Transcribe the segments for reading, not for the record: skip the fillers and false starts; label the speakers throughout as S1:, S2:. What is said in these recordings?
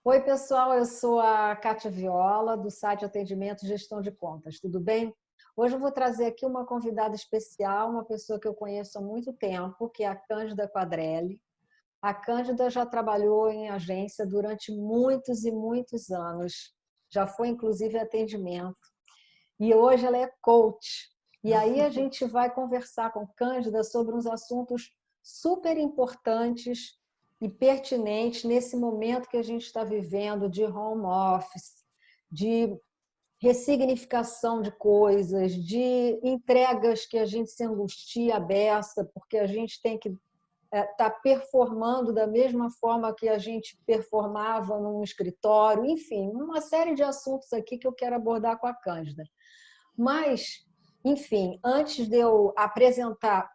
S1: Oi, pessoal, eu sou a Kátia Viola, do site Atendimento e Gestão de Contas, tudo bem? Hoje eu vou trazer aqui uma convidada especial, uma pessoa que eu conheço há muito tempo, que é a Cândida Quadrelli. A Cândida já trabalhou em agência durante muitos e muitos anos, já foi inclusive atendimento, e hoje ela é coach. E aí a gente vai conversar com Cândida sobre uns assuntos super importantes e pertinentes nesse momento que a gente está vivendo de home office, de ressignificação de coisas, de entregas que a gente se angustia a beça, porque a gente tem que estar performando da mesma forma que a gente performava num escritório, enfim, uma série de assuntos aqui que eu quero abordar com a Cândida. Mas, enfim, antes de eu apresentar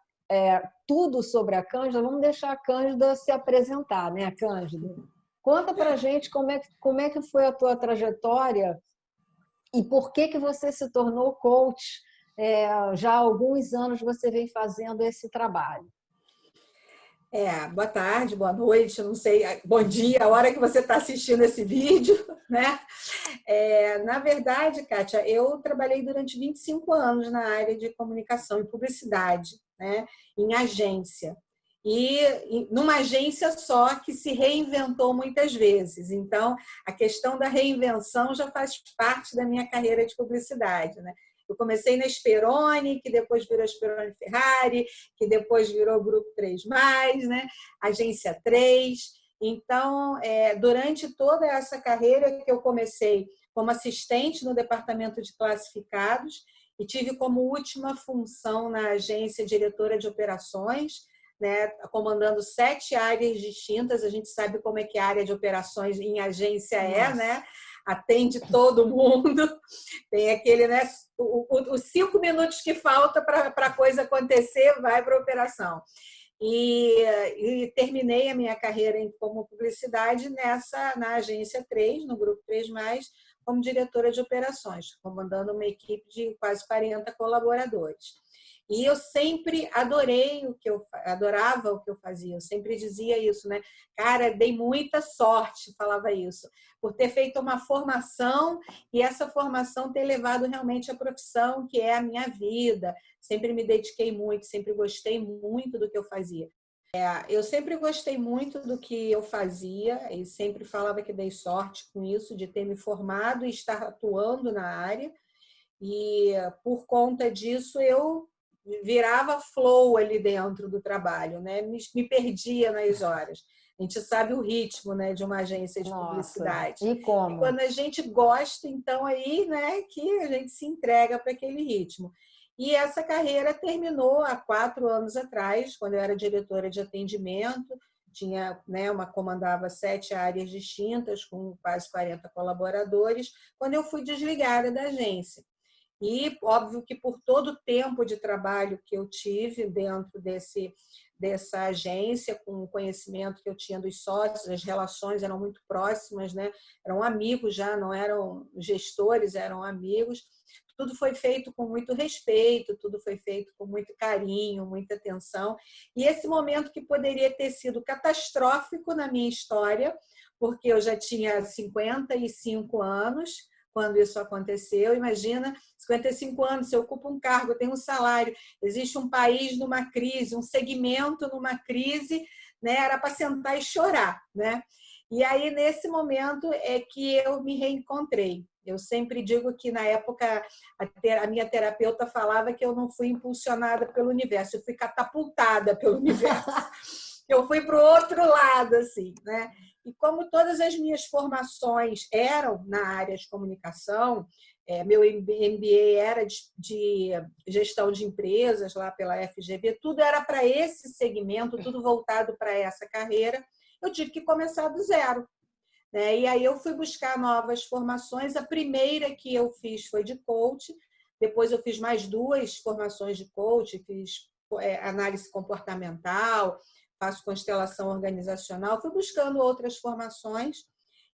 S1: tudo sobre a Cândida, vamos deixar a Cândida se apresentar, né, Cândida? Conta para a gente como é que foi a tua trajetória e por que que você se tornou coach. Já há alguns anos você vem fazendo esse trabalho.
S2: Boa tarde, boa noite, não sei, bom dia, a hora que você está assistindo esse vídeo, né? Na verdade, Kátia, eu trabalhei durante 25 anos na área de comunicação e publicidade, né? Em agência. E numa agência só que se reinventou muitas vezes. Então, a questão da reinvenção já faz parte da minha carreira de publicidade, né? Eu comecei na Speroni, que depois virou Speroni Ferrari, que depois virou Grupo 3+, né? Agência 3. Então, durante toda essa carreira que eu comecei como assistente no departamento de classificados e tive como última função na agência diretora de operações, né, comandando 7 áreas distintas. A gente sabe como é que a área de operações em agência né? Atende todo mundo. Tem aquele, né? Os 5 minutos que falta para a coisa acontecer, vai para a operação. E terminei a minha carreira como publicidade na agência 3, no Grupo 3+, como diretora de operações, comandando uma equipe de quase 40 colaboradores. E eu sempre adorava o que eu fazia, eu sempre dizia isso, né? Cara, dei muita sorte, falava isso, por ter feito uma formação e essa formação ter levado realmente à profissão que é a minha vida. Sempre me dediquei muito, sempre gostei muito do que eu fazia. Eu sempre gostei muito do que eu fazia e sempre falava que dei sorte com isso, de ter me formado e estar atuando na área. E por conta disso eu virava flow ali dentro do trabalho, né? Me perdia nas horas. A gente sabe o ritmo, né, de uma agência de
S1: Nossa,
S2: publicidade.
S1: e
S2: E
S1: como?
S2: quando a gente gosta, então aí, né, que a gente se entrega para aquele ritmo. E essa carreira terminou há 4 anos atrás, quando eu era diretora de atendimento, tinha, né, comandava 7 áreas distintas, com quase 40 colaboradores, quando eu fui desligada da agência. E, óbvio, que por todo o tempo de trabalho que eu tive dentro dessa agência, com o conhecimento que eu tinha dos sócios, as relações eram muito próximas, né? Eram amigos já, não eram gestores, eram amigos. Tudo foi feito com muito respeito, tudo foi feito com muito carinho, muita atenção. E esse momento que poderia ter sido catastrófico na minha história, porque eu já tinha 55 anos, quando isso aconteceu. Imagina, 55 anos, você ocupa um cargo, tem um salário, existe um país numa crise, um segmento numa crise, né? Era para sentar e chorar, né? E aí, nesse momento, é que eu me reencontrei. Eu sempre digo que, na época, a minha terapeuta falava que eu não fui impulsionada pelo universo, eu fui catapultada pelo universo. Eu fui para o outro lado, assim, né? E como todas as minhas formações eram na área de comunicação, meu MBA era de gestão de empresas lá pela FGV, tudo era para esse segmento, tudo voltado para essa carreira, eu tive que começar do zero. Né? E aí eu fui buscar novas formações. A primeira que eu fiz foi de coach, depois eu fiz mais 2 formações de coach, fiz análise comportamental, faço constelação organizacional, fui buscando outras formações,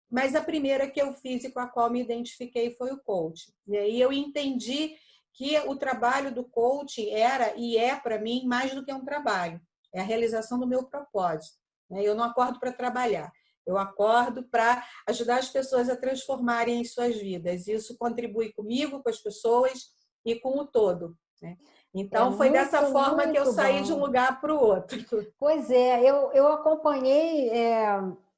S2: mas a primeira que eu fiz e com a qual me identifiquei foi o coaching. E aí eu entendi que o trabalho do coaching era e é, para mim, mais do que um trabalho. É a realização do meu propósito. Eu não acordo para trabalhar. Eu acordo para ajudar as pessoas a transformarem as suas vidas. Isso contribui comigo, com as pessoas e com o todo, né?
S1: É
S2: Então, foi dessa
S1: muito,
S2: forma que eu
S1: muito
S2: saí de um
S1: bom.
S2: lugar para o outro.
S1: Pois é, eu acompanhei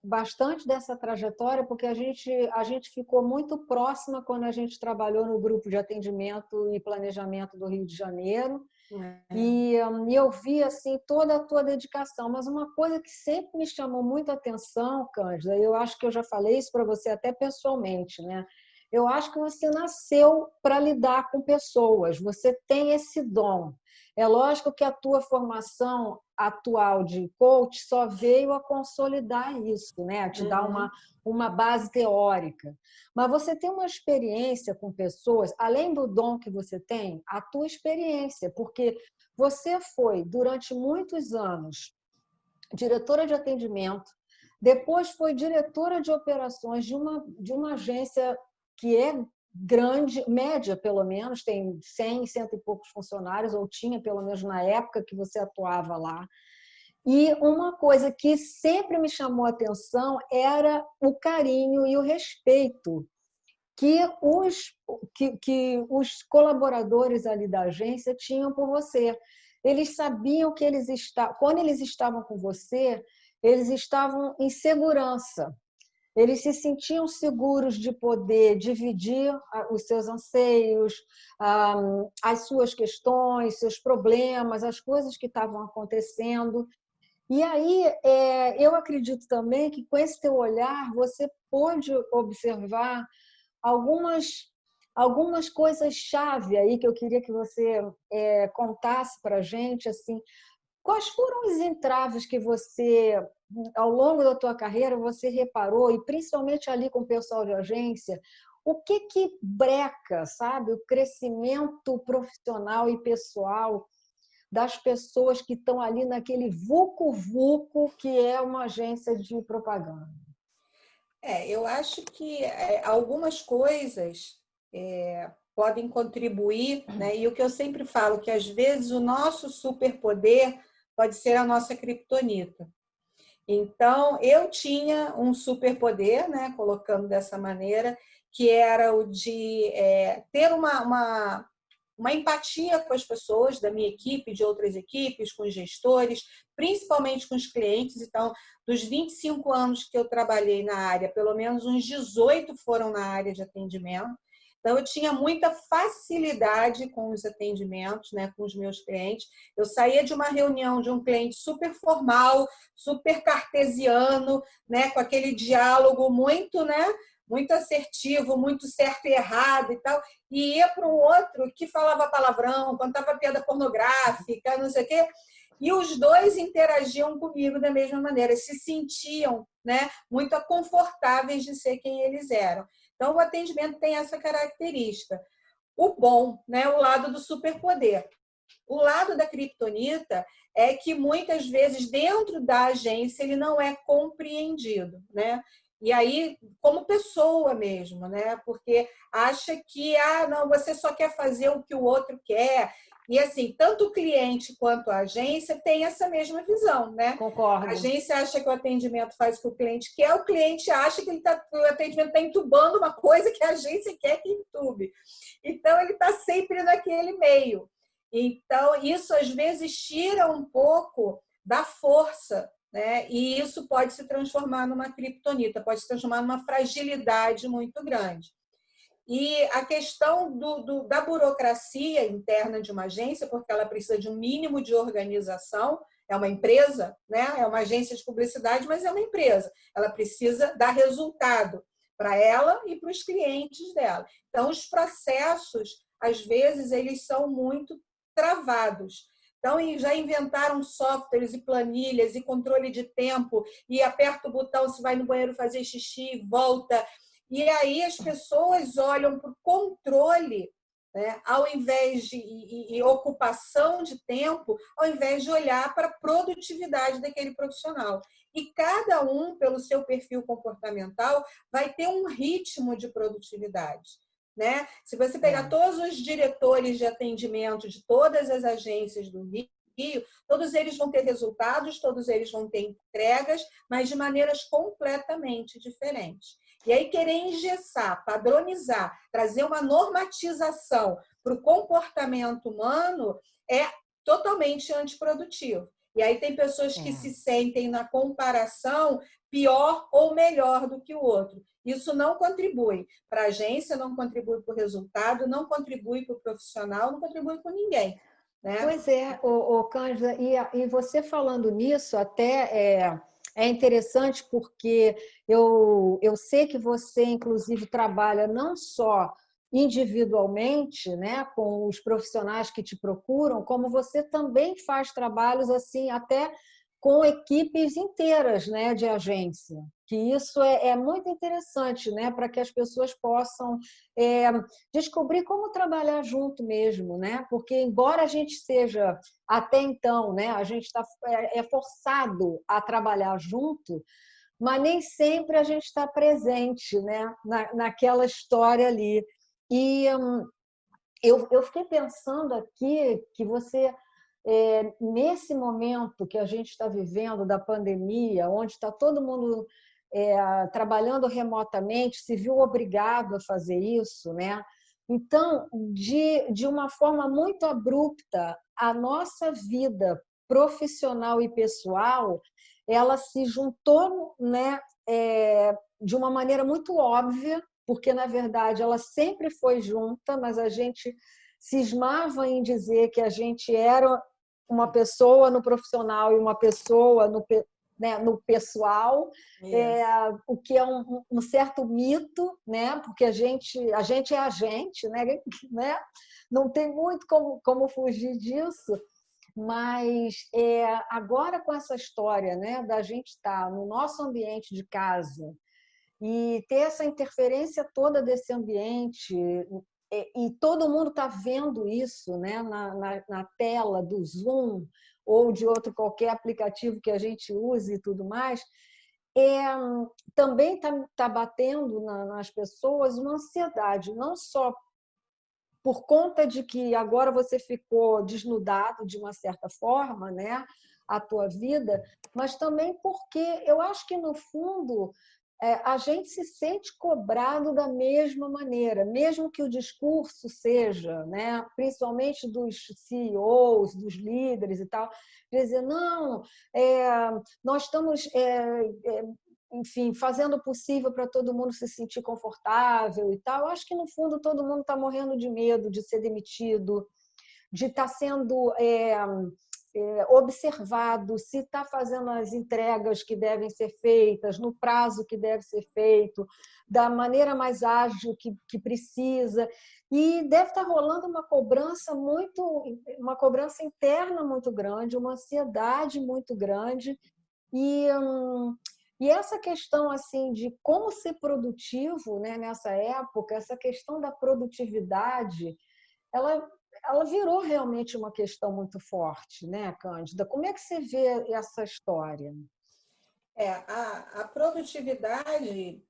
S1: bastante dessa trajetória, porque a gente ficou muito próxima quando a gente trabalhou no grupo de atendimento e planejamento do Rio de Janeiro,
S2: É.
S1: e eu vi assim, toda a tua dedicação. Mas uma coisa que sempre me chamou muito a atenção, Cândida, eu acho que eu já falei isso para você até pessoalmente, né? Eu acho que você nasceu para lidar com pessoas, você tem esse dom. É lógico que a tua formação atual de coach só veio a consolidar isso, né? A te dar
S2: Uhum.
S1: uma base teórica. Mas você tem uma experiência com pessoas, além do dom que você tem, a tua experiência, porque você foi, durante muitos anos, diretora de atendimento, depois foi diretora de operações de uma agência que é grande, média pelo menos, tem 100, cento e poucos funcionários, ou tinha pelo menos na época que você atuava lá. E uma coisa que sempre me chamou a atenção era o carinho e o respeito que os colaboradores ali da agência tinham por você. Eles sabiam que quando eles estavam com você, eles estavam em segurança. Eles se sentiam seguros de poder dividir os seus anseios, as suas questões, seus problemas, as coisas que estavam acontecendo. E aí, eu acredito também que com esse teu olhar você pôde observar algumas algumas coisas-chave aí que eu queria que você contasse para a gente, assim, quais foram os entraves que você, ao longo da tua carreira, você reparou, e principalmente ali com o pessoal de agência, o que breca, sabe, o crescimento profissional e pessoal das pessoas que estão ali naquele vucu-vucu que é uma agência de propaganda?
S2: Eu acho que algumas coisas podem contribuir, né? E o que eu sempre falo, que às vezes o nosso superpoder pode ser a nossa criptonita. Então, eu tinha um superpoder, né, colocando dessa maneira, que era o de ter uma empatia com as pessoas da minha equipe, de outras equipes, com os gestores, principalmente com os clientes. Então, dos 25 anos que eu trabalhei na área, pelo menos uns 18 foram na área de atendimento. Então, eu tinha muita facilidade com os atendimentos, né, com os meus clientes. Eu saía de uma reunião de um cliente super formal, super cartesiano, né, com aquele diálogo muito, né, muito assertivo, muito certo e errado e tal, e ia para um outro que falava palavrão, contava piada pornográfica, não sei o quê, e os dois interagiam comigo da mesma maneira, se sentiam, né, muito confortáveis de ser quem eles eram. Então, o atendimento tem essa característica. O bom, né, o lado do superpoder. O lado da criptonita é que muitas vezes dentro da agência ele não é compreendido, né? E aí, como pessoa mesmo, né? Porque acha que não, você só quer fazer o que o outro quer. E assim, tanto o cliente quanto a agência tem essa mesma visão, né? A
S1: Concordo.
S2: agência acha que o atendimento faz o que o cliente quer, o cliente acha que o atendimento está entubando uma coisa que a agência quer que entube. Então, ele está sempre naquele meio. Então, isso às vezes tira um pouco da força, né? E isso pode se transformar numa criptonita, pode se transformar numa fragilidade muito grande. E a questão da burocracia interna de uma agência, porque ela precisa de um mínimo de organização, é uma empresa, né? É uma agência de publicidade, mas é uma empresa. Ela precisa dar resultado para ela e para os clientes dela. Então, os processos, às vezes, eles são muito travados. Então, já inventaram softwares e planilhas e controle de tempo, e aperta o botão se vai no banheiro fazer xixi, volta. E aí as pessoas olham para o controle, né, ao invés de e ocupação de tempo, ao invés de olhar para a produtividade daquele profissional. E cada um, pelo seu perfil comportamental, vai ter um ritmo de produtividade, né? Se você pegar todos os diretores de atendimento de todas as agências do Rio, Rio, todos eles vão ter resultados, todos eles vão ter entregas, mas de maneiras completamente diferentes. E aí querer engessar, padronizar, trazer uma normatização para o comportamento humano é totalmente antiprodutivo. E aí tem pessoas que se sentem na comparação pior ou melhor do que o outro. Isso não contribui para a agência, não contribui para o resultado, não contribui para o profissional, não contribui com ninguém. Né?
S1: Pois é, Cândida, e você falando nisso até é interessante porque eu sei que você, inclusive, trabalha não só individualmente, né, com os profissionais que te procuram, como você também faz trabalhos assim até com equipes inteiras, né, de agência. Que isso é muito interessante, né, para que as pessoas possam descobrir como trabalhar junto mesmo, né? Porque embora a gente seja até então, né, a gente é forçado a trabalhar junto, mas nem sempre a gente está presente, né, naquela história ali. E eu fiquei pensando aqui que você nesse momento que a gente está vivendo da pandemia, onde está todo mundo trabalhando remotamente, se viu obrigado a fazer isso, né? Então, de uma forma muito abrupta, a nossa vida profissional e pessoal, ela se juntou, né, de uma maneira muito óbvia, porque, na verdade, ela sempre foi junta, mas a gente cismava em dizer que a gente era uma pessoa no profissional e uma pessoa no pessoal, o que é um certo mito, né? Porque a gente é a gente, né? Não tem muito como fugir disso, mas agora com essa história, né, da gente estar no nosso ambiente de casa e ter essa interferência toda desse ambiente, e todo mundo está vendo isso, né, na tela do Zoom ou de outro qualquer aplicativo que a gente use e tudo mais, também está batendo nas pessoas uma ansiedade, não só por conta de que agora você ficou desnudado de uma certa forma, né, a tua vida, mas também porque eu acho que, no fundo, a gente se sente cobrado da mesma maneira, mesmo que o discurso seja, né, principalmente dos CEOs, dos líderes e tal, dizer, não, nós estamos enfim, fazendo o possível para todo mundo se sentir confortável e tal. Eu acho que, no fundo, todo mundo está morrendo de medo de ser demitido, de estar sendo observado, se está fazendo as entregas que devem ser feitas, no prazo que deve ser feito, da maneira mais ágil que precisa. E deve estar rolando uma cobrança interna muito grande, uma ansiedade muito grande. E essa questão assim de como ser produtivo, né, nessa época, essa questão da produtividade, ela virou realmente uma questão muito forte, né, Cândida? Como é que você vê essa história?
S2: A produtividade,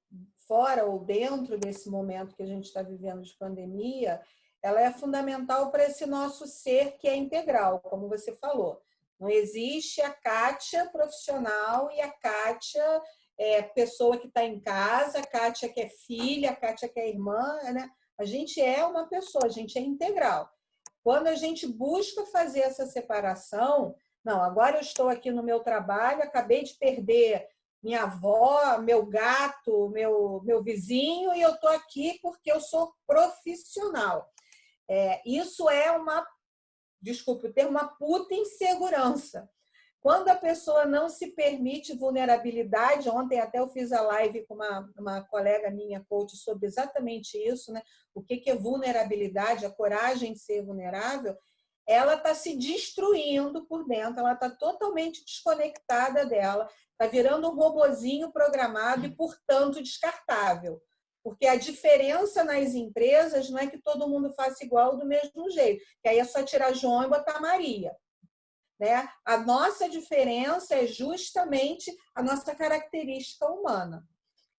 S2: fora ou dentro desse momento que a gente está vivendo de pandemia, ela é fundamental para esse nosso ser que é integral, como você falou. Não existe a Kátia profissional e a Kátia pessoa que está em casa, a Kátia que é filha, a Kátia que é irmã, né? A gente é uma pessoa, a gente é integral. Quando a gente busca fazer essa separação, não, agora eu estou aqui no meu trabalho, acabei de perder minha avó, meu gato, meu vizinho, e eu estou aqui porque eu sou profissional. Isso é desculpe o termo, uma puta insegurança. Quando a pessoa não se permite vulnerabilidade, ontem até eu fiz a live com uma colega minha, coach, sobre exatamente isso, né? O que é vulnerabilidade, a coragem de ser vulnerável, ela está se destruindo por dentro, ela está totalmente desconectada dela, está virando um robozinho programado e, portanto, descartável. Porque a diferença nas empresas não é que todo mundo faça igual do mesmo jeito, que aí é só tirar João e botar Maria. Né? A nossa diferença é justamente a nossa característica humana.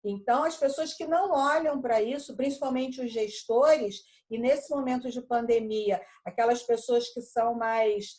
S2: Então, as pessoas que não olham para isso, principalmente os gestores, e nesse momento de pandemia, aquelas pessoas que são mais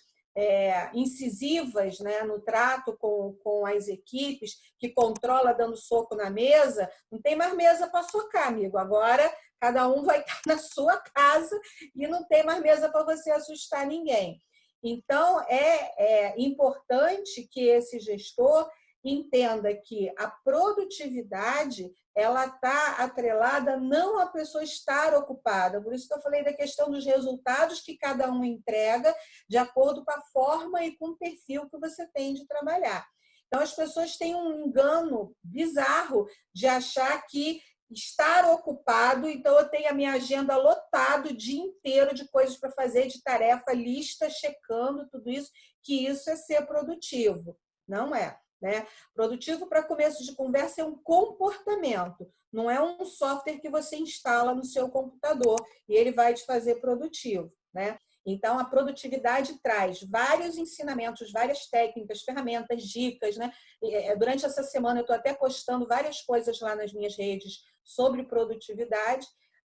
S2: incisivas, né, no trato com as equipes, que controla dando soco na mesa, não tem mais mesa para socar, amigo. Agora, cada um vai estar na sua casa e não tem mais mesa para você assustar ninguém. Então, é importante que esse gestor entenda que a produtividade ela está atrelada não a pessoa estar ocupada. Por isso que eu falei da questão dos resultados que cada um entrega de acordo com a forma e com o perfil que você tem de trabalhar. Então, as pessoas têm um engano bizarro de achar que estar ocupado, então eu tenho a minha agenda lotada o dia inteiro de coisas para fazer, de tarefa, lista, checando tudo isso, que isso é ser produtivo. Não é. Né? Produtivo, para começo de conversa, é um comportamento, não é um software que você instala no seu computador e ele vai te fazer produtivo. Né? Então, a produtividade traz vários ensinamentos, várias técnicas, ferramentas, dicas. Né? Durante essa semana, eu estou até postando várias coisas lá nas minhas redes sobre produtividade,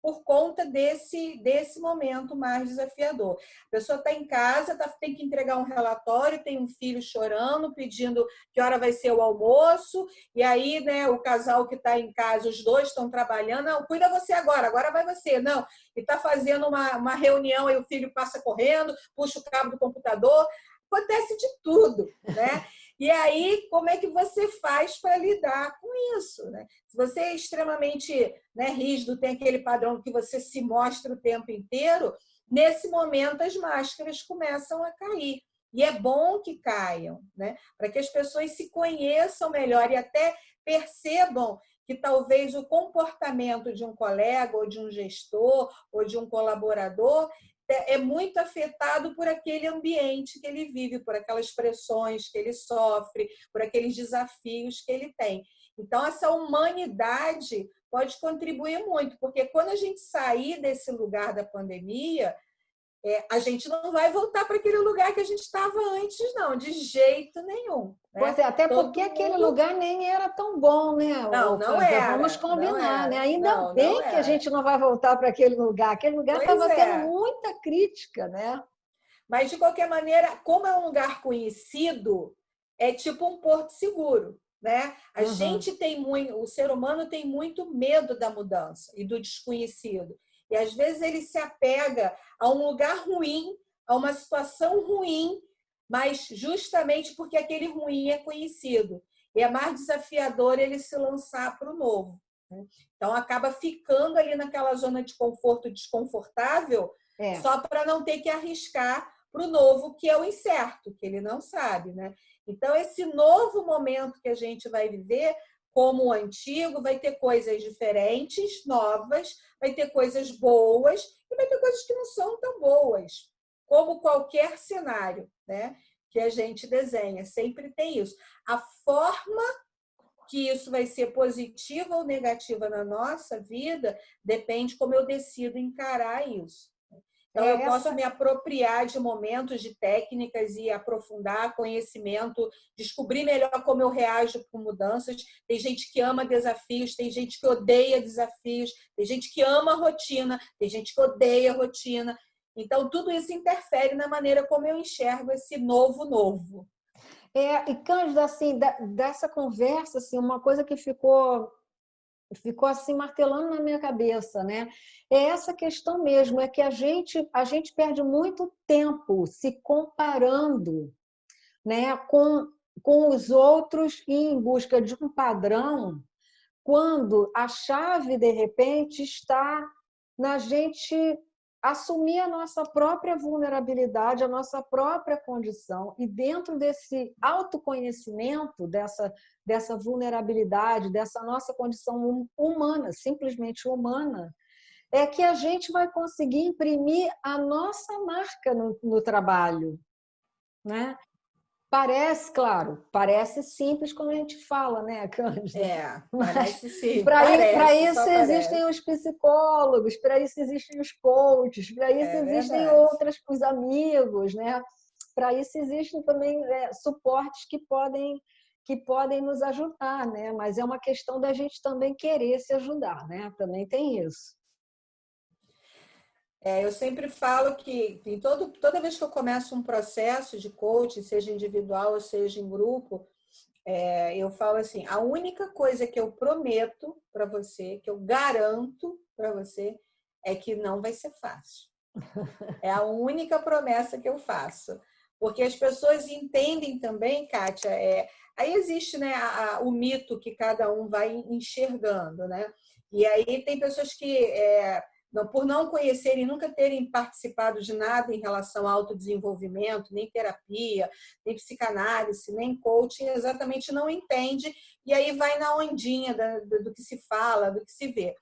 S2: por conta desse momento mais desafiador. A pessoa está em casa, tem que entregar um relatório, tem um filho chorando, pedindo que hora vai ser o almoço, e aí, né, o casal que está em casa, os dois estão trabalhando, não, cuida você agora vai você, não, e está fazendo uma reunião, aí o filho passa correndo, puxa o cabo do computador, acontece de tudo, né? E aí, como é que você faz para lidar com isso? Né? Se você é extremamente, né, rígido, tem aquele padrão que você se mostra o tempo inteiro, nesse momento as máscaras começam a cair. E é bom que caiam, né? Para que as pessoas se conheçam melhor e até percebam que talvez o comportamento de um colega, ou de um gestor, ou de um colaborador é muito afetado por aquele ambiente que ele vive, por aquelas pressões que ele sofre, por aqueles desafios que ele tem. Então, essa humanidade pode contribuir muito, porque quando a gente sair desse lugar da pandemia, a gente não vai voltar para aquele lugar que a gente estava antes, não, de jeito nenhum. Né?
S1: Pois é, até porque aquele lugar nem era tão bom, né,
S2: Não
S1: Cândia? Vamos
S2: era, não
S1: combinar, né?
S2: era,
S1: Ainda
S2: não
S1: bem que a
S2: era.
S1: gente não vai voltar para aquele lugar. Aquele lugar
S2: Pois
S1: estava tendo
S2: é.
S1: muita crítica, né?
S2: Mas, de qualquer maneira, como é um lugar conhecido, é tipo um porto seguro. Né? A gente tem muito, o ser humano tem muito medo da mudança e do desconhecido. E às vezes ele se apega a um lugar ruim, a uma situação ruim, mas justamente porque aquele ruim é conhecido. E é mais desafiador ele se lançar para o novo. Né? Então acaba ficando ali naquela zona de conforto desconfortável, só para não ter que arriscar para o novo, que é o incerto, que ele não sabe. Né? Então, esse novo momento que a gente vai viver, como o antigo, vai ter coisas diferentes, novas, vai ter coisas boas e vai ter coisas que não são tão boas, como qualquer cenário, né, que a gente desenha. Sempre tem isso. A forma que isso vai ser positiva ou negativa na nossa vida depende como eu decido encarar isso. Então, eu posso me apropriar de momentos, de técnicas e aprofundar conhecimento, descobrir melhor como eu reajo com mudanças. Tem gente que ama desafios, tem gente que odeia desafios, tem gente que ama rotina, tem gente que odeia rotina. Então, tudo isso interfere na maneira como eu enxergo esse novo.
S1: E, Cândida, assim, dessa conversa, assim, uma coisa que ficou assim martelando na minha cabeça, né? É essa questão mesmo, é que a gente perde muito tempo se comparando, né, com os outros e em busca de um padrão, quando a chave de repente está na gente assumir a nossa própria vulnerabilidade, a nossa própria condição, e dentro desse autoconhecimento, dessa vulnerabilidade, dessa nossa condição humana, simplesmente humana, é que a gente vai conseguir imprimir a nossa marca no trabalho, né? Parece, claro, parece simples quando a gente fala, né, Cândida?
S2: Parece sim,
S1: Para
S2: parece,
S1: isso
S2: só
S1: existem
S2: parece.
S1: os psicólogos, para isso existem os coaches, para isso existem
S2: Verdade.
S1: os amigos, né? Para isso existem também suportes que podem nos ajudar, né? Mas é uma questão da gente também querer se ajudar, né? Também tem isso.
S2: Eu sempre falo que toda vez que eu começo um processo de coaching, seja individual ou seja em grupo, eu falo assim, a única coisa que eu prometo para você, que eu garanto para você, é que não vai ser fácil. É a única promessa que eu faço. Porque as pessoas entendem também, Kátia, aí existe, né, o mito que cada um vai enxergando, né? E aí tem pessoas que, por não conhecerem, nunca terem participado de nada em relação ao autodesenvolvimento, nem terapia, nem psicanálise, nem coaching, exatamente não entende, e aí vai na ondinha do que se fala, do que se vê.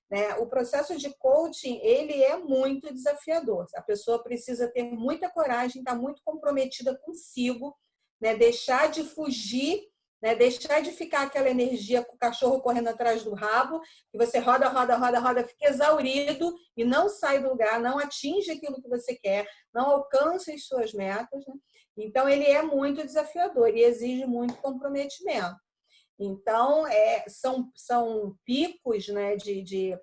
S2: Né? O processo de coaching, ele é muito desafiador. A pessoa precisa ter muita coragem, estar muito comprometida consigo, né? Deixar de fugir, né? Deixar de ficar aquela energia com o cachorro correndo atrás do rabo, que você roda, roda, roda, roda, fica exaurido e não sai do lugar, não atinge aquilo que você quer, não alcança as suas metas. Né? Então, ele é muito desafiador e exige muito comprometimento. Então, são picos, né, de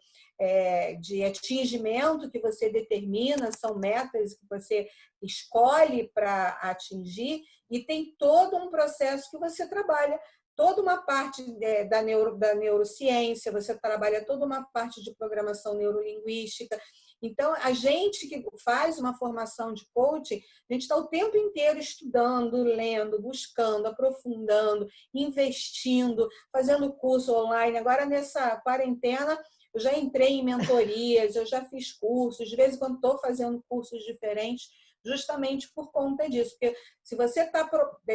S2: atingimento que você determina, são metas que você escolhe para atingir, e tem todo um processo que você trabalha, toda uma parte da neurociência, você trabalha toda uma parte de programação neurolinguística. Então, a gente que faz uma formação de coaching, a gente está o tempo inteiro estudando, lendo, buscando, aprofundando, investindo, fazendo curso online. Agora, nessa quarentena, eu já entrei em mentorias, eu já fiz cursos, de vez em quando estou fazendo cursos diferentes, justamente por conta disso. Porque se você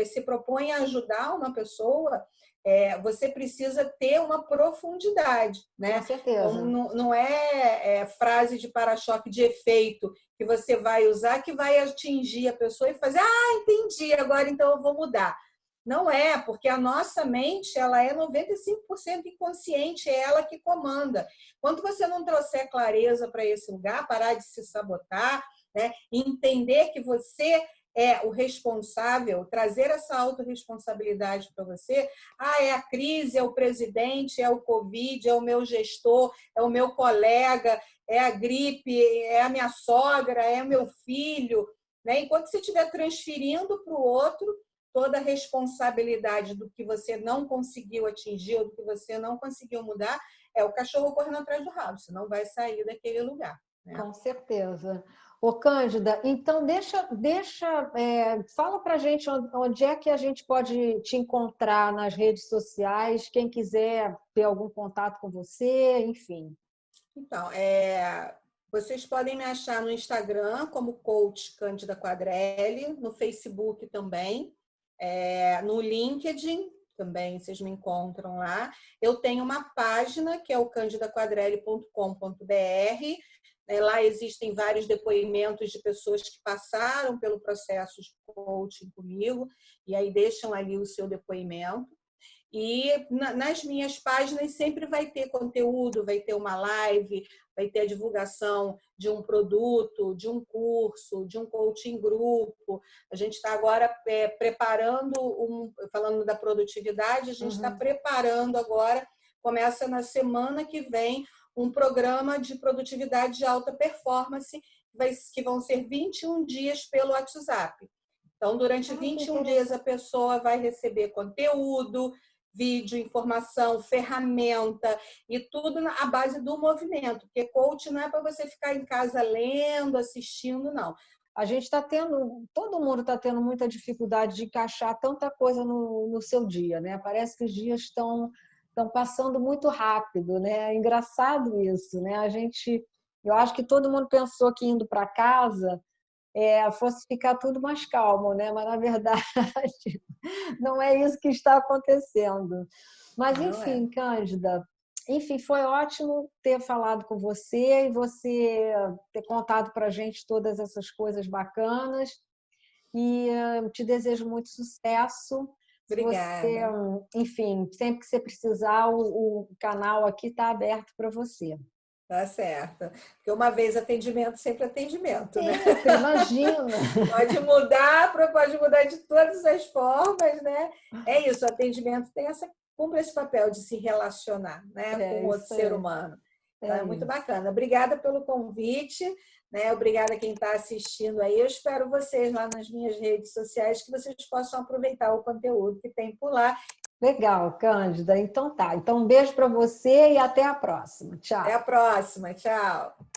S2: se propõe a ajudar uma pessoa, você precisa ter uma profundidade, né?
S1: Com certeza.
S2: Não é frase de para-choque de efeito que você vai usar que vai atingir a pessoa e fazer, entendi, agora então eu vou mudar. Não é, porque a nossa mente ela é 95% inconsciente, é ela que comanda. Quando você não trouxer clareza para esse lugar, parar de se sabotar, né, entender que você é o responsável, trazer essa autorresponsabilidade para você, é a crise, é o presidente, é o Covid, é o meu gestor, é o meu colega, é a gripe, é a minha sogra, é o meu filho. Né? Enquanto você estiver transferindo para o outro toda a responsabilidade do que você não conseguiu atingir ou do que você não conseguiu mudar, é o cachorro correndo atrás do rabo, você não vai sair daquele lugar. Né?
S1: Com certeza. Ô, Cândida, então fala para a gente onde é que a gente pode te encontrar nas redes sociais, quem quiser ter algum contato com você, enfim.
S2: Então, vocês podem me achar no Instagram como Coach Cândida Quadrelli, no Facebook também, no LinkedIn também vocês me encontram lá. Eu tenho uma página que é o candidaquadrelli.com.br. Lá existem vários depoimentos de pessoas que passaram pelo processo de coaching comigo e aí deixam ali o seu depoimento. E nas minhas páginas sempre vai ter conteúdo, vai ter uma live, vai ter a divulgação de um produto, de um curso, de um coaching grupo. A gente está agora preparando, falando da produtividade, a gente está preparando agora, começa na semana que vem, um programa de produtividade de alta performance, que vão ser 21 dias pelo WhatsApp. Então, durante 21 dias, a pessoa vai receber conteúdo, vídeo, informação, ferramenta e tudo à base do movimento, porque coach não é para você ficar em casa lendo, assistindo, não.
S1: A gente está todo mundo está tendo muita dificuldade de encaixar tanta coisa no seu dia, né? Parece que os dias estão passando muito rápido, né? É engraçado isso, né? Eu acho que todo mundo pensou que indo para casa fosse ficar tudo mais calmo, né? Mas na verdade não é isso que está acontecendo. Mas enfim, Cândida, foi ótimo ter falado com você e você ter contado para a gente todas essas coisas bacanas. E eu te desejo muito sucesso.
S2: Obrigada.
S1: Enfim, sempre que você precisar, o canal aqui está aberto para você.
S2: Tá certo. Porque uma vez atendimento, sempre atendimento, né?
S1: Sempre, imagina.
S2: Pode mudar de todas as formas, né? É isso, o atendimento cumpre esse papel de se relacionar, né, com outro ser humano. Então, é muito bacana. Obrigada pelo convite, né? Obrigada a quem está assistindo aí. Eu espero vocês lá nas minhas redes sociais, que vocês possam aproveitar o conteúdo que tem por lá.
S1: Legal, Cândida. Então tá. Então um beijo para você e até a próxima.
S2: Até
S1: Tchau.
S2: a próxima. Tchau.